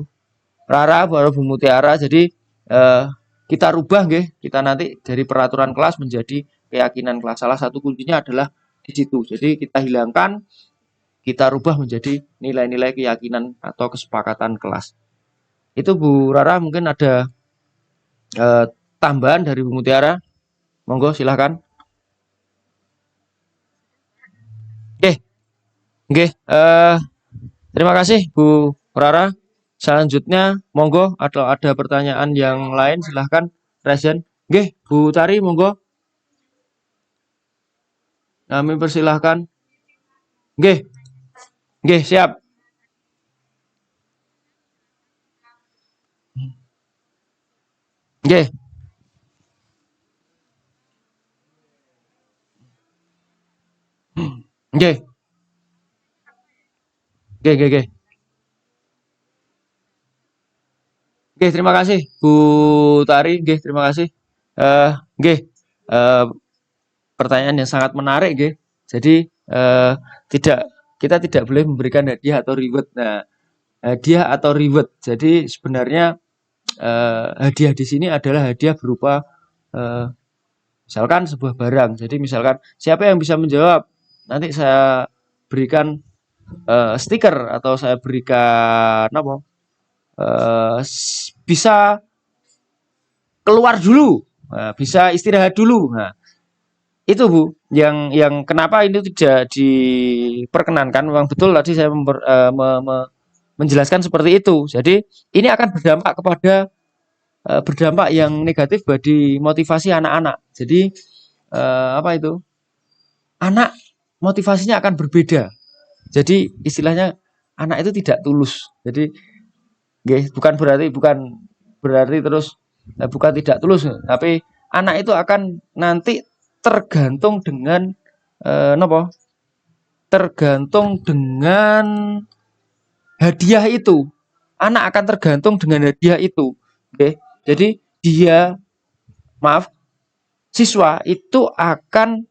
Rara, baru Bu Mutiara. Jadi kita rubah, kita nanti dari peraturan kelas menjadi keyakinan kelas. Salah satu kuncinya adalah di situ. Jadi kita hilangkan, kita rubah menjadi nilai-nilai keyakinan atau kesepakatan kelas. Itu Bu Rara, mungkin ada tambahan dari Bu Mutiara. Monggo silahkan. Oke, oke. Terima kasih Bu Rara. Selanjutnya, monggo ada pertanyaan yang lain, silahkan. Resen. Oke, Bu Tari, monggo. Kami persilahkan. Oke, oke, siap. Oke. Oke. Oke, oke, oke. Oke, terima kasih Bu Tari. Oke, terima kasih. Oke, pertanyaan yang sangat menarik, nggih. Jadi tidak kita tidak boleh memberikan hadiah atau reward. Nah, hadiah atau reward. Jadi sebenarnya hadiah di sini adalah hadiah berupa eh, misalkan sebuah barang. Jadi misalkan siapa yang bisa menjawab, nanti saya berikan stiker atau saya berikan apa? Bisa keluar dulu, bisa istirahat dulu. Nah, itu Bu, yang kenapa ini tidak diperkenankan. Memang betul tadi saya menjelaskan seperti itu. Jadi ini akan berdampak kepada berdampak yang negatif bagi motivasi anak-anak. Jadi apa itu? Anak motivasinya akan berbeda. Jadi istilahnya anak itu tidak tulus. Jadi bukan berarti terus bukan tidak tulus, tapi anak itu akan nanti tergantung dengan nopo? Tergantung dengan hadiah itu. Anak akan tergantung dengan hadiah itu. Oke. Jadi maaf, siswa itu akan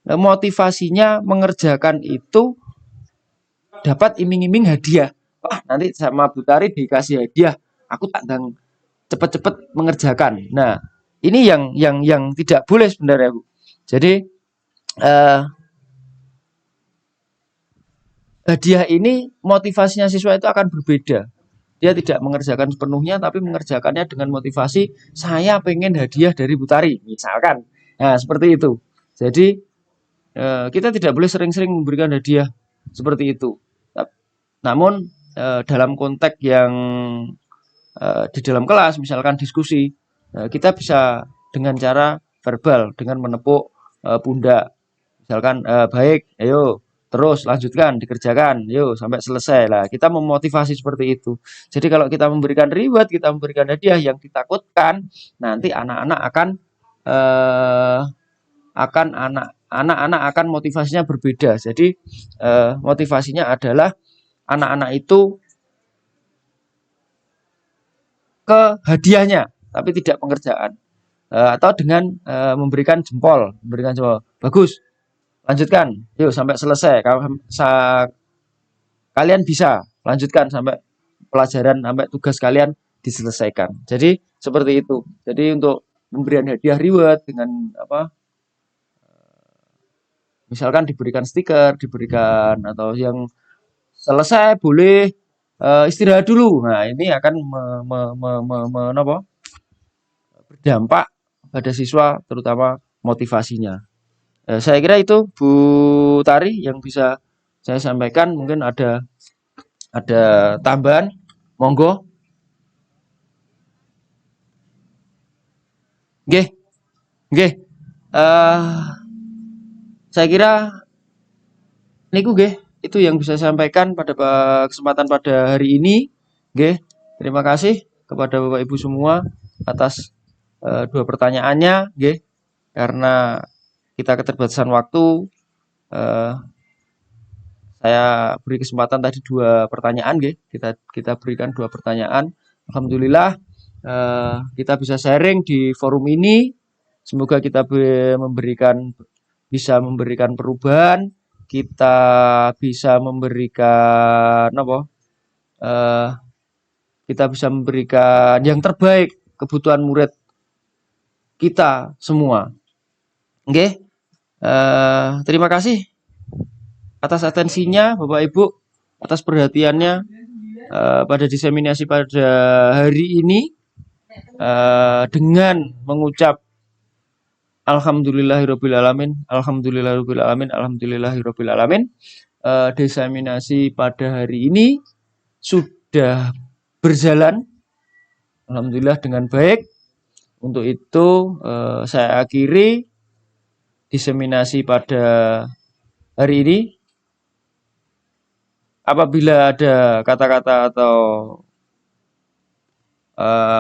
motivasinya mengerjakan itu dapat iming-iming hadiah. Wah, nanti sama Bu Tari dikasih hadiah. Aku tak dang cepet-cepet mengerjakan. Nah, ini yang tidak boleh sebenarnya, Bu. Jadi hadiah ini motivasinya siswa itu akan berbeda. Dia tidak mengerjakan sepenuhnya, tapi mengerjakannya dengan motivasi saya pengen hadiah dari Bu Tari, misalkan. Nah, seperti itu. Jadi kita tidak boleh sering-sering memberikan hadiah seperti itu. Namun dalam konteks yang di dalam kelas, misalkan diskusi, kita bisa dengan cara verbal, dengan menepuk pundak. Misalkan baik, ayo terus lanjutkan, dikerjakan, yuk sampai selesai lah. Kita memotivasi seperti itu. Jadi kalau kita memberikan reward, kita memberikan hadiah yang ditakutkan, nanti anak-anak anak-anak akan motivasinya berbeda. Jadi motivasinya adalah anak-anak itu ke hadiahnya, tapi tidak pengerjaan. Atau dengan memberikan jempol, bagus, lanjutkan, yuk sampai selesai. Kalian bisa lanjutkan sampai pelajaran, sampai tugas kalian diselesaikan. Jadi seperti itu. Jadi untuk pemberian hadiah reward dengan apa? Misalkan diberikan stiker, diberikan atau yang selesai boleh istirahat dulu. Nah, ini akan berdampak pada siswa, terutama motivasinya. Saya kira itu Bu Tari yang bisa saya sampaikan. Mungkin ada tambahan, monggo. Nggih, nggih. Saya kira niku nggih, itu yang bisa saya sampaikan pada kesempatan pada hari ini. Nggih, terima kasih kepada Bapak Ibu semua atas dua pertanyaannya, nggih. Karena kita keterbatasan waktu, saya beri kesempatan tadi dua pertanyaan, nggih. Kita berikan dua pertanyaan. Alhamdulillah kita bisa sharing di forum ini. Semoga kita bisa memberikan perubahan, kita bisa memberikan kita bisa memberikan yang terbaik kebutuhan murid kita semua. Oke, terima kasih atas atensinya Bapak Ibu, atas perhatiannya pada diseminasi pada hari ini dengan mengucap Alhamdulillahirobbilalamin, Alhamdulillahirobbilalamin, Alhamdulillahirobbilalamin. Diseminasi pada hari ini sudah berjalan, alhamdulillah dengan baik. Untuk itu saya akhiri diseminasi pada hari ini. Apabila ada kata-kata atau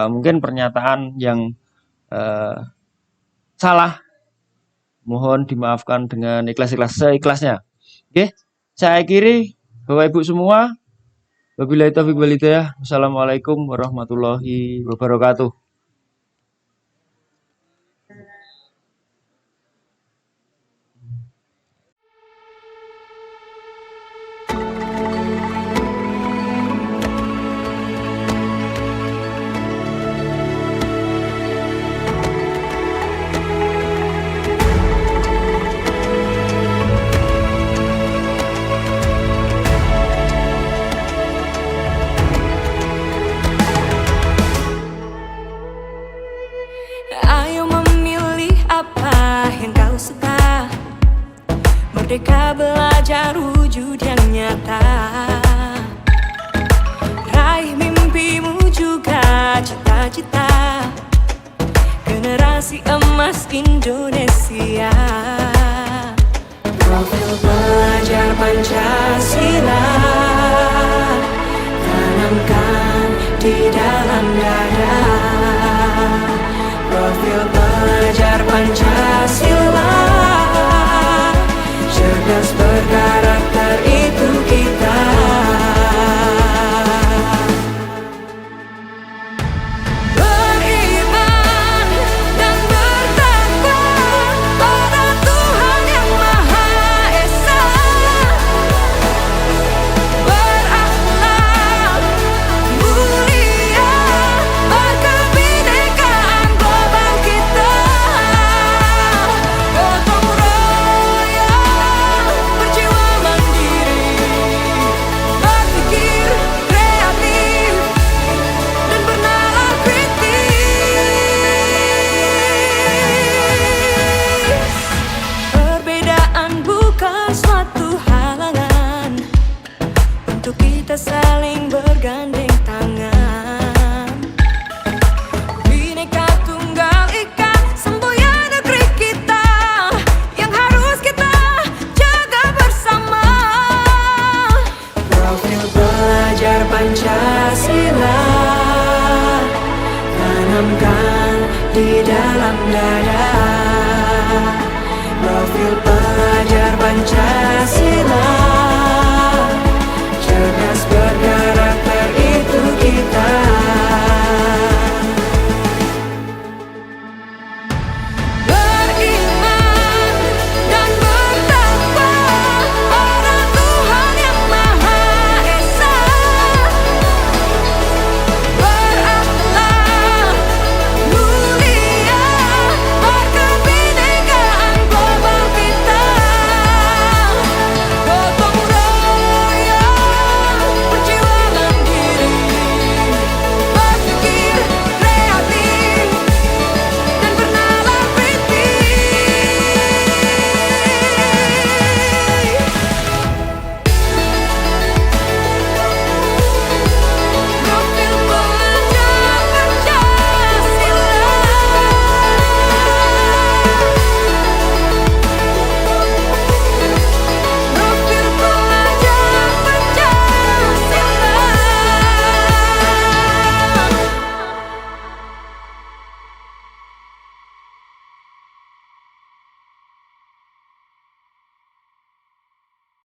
mungkin pernyataan yang salah, mohon dimaafkan dengan ikhlas-ikhlas seikhlasnya. Oke, saya akhiri Bapak Ibu semua. Wabillahi taufiq wal hidayah. Wassalamualaikum warahmatullahi wabarakatuh. Ayo memilih apa yang kau suka. Merdeka belajar wujud yang nyata. Raih mimpimu juga cita-cita. Generasi emas Indonesia. Profil pelajar Pancasila tanamkan di dalam dada. Profil pelajar Pancasila cerdas berkarakter itu kita. Beriman dan bertakwa pada Tuhan yang Maha Esa. Berakhlak mulia berkebinekaan global kita. Gotong royong berjiwa mandiri, berpikir kreatif dan bernalar kritis. Perbedaan bukan suatu halangan untuk kita saling bergandeng tangan. Bhinneka Tunggal Ika semboyan negeri kita yang harus kita jaga bersama. Profil pelajar Pancasila tanamkan di dalam dada. Profil pelajar Pancasila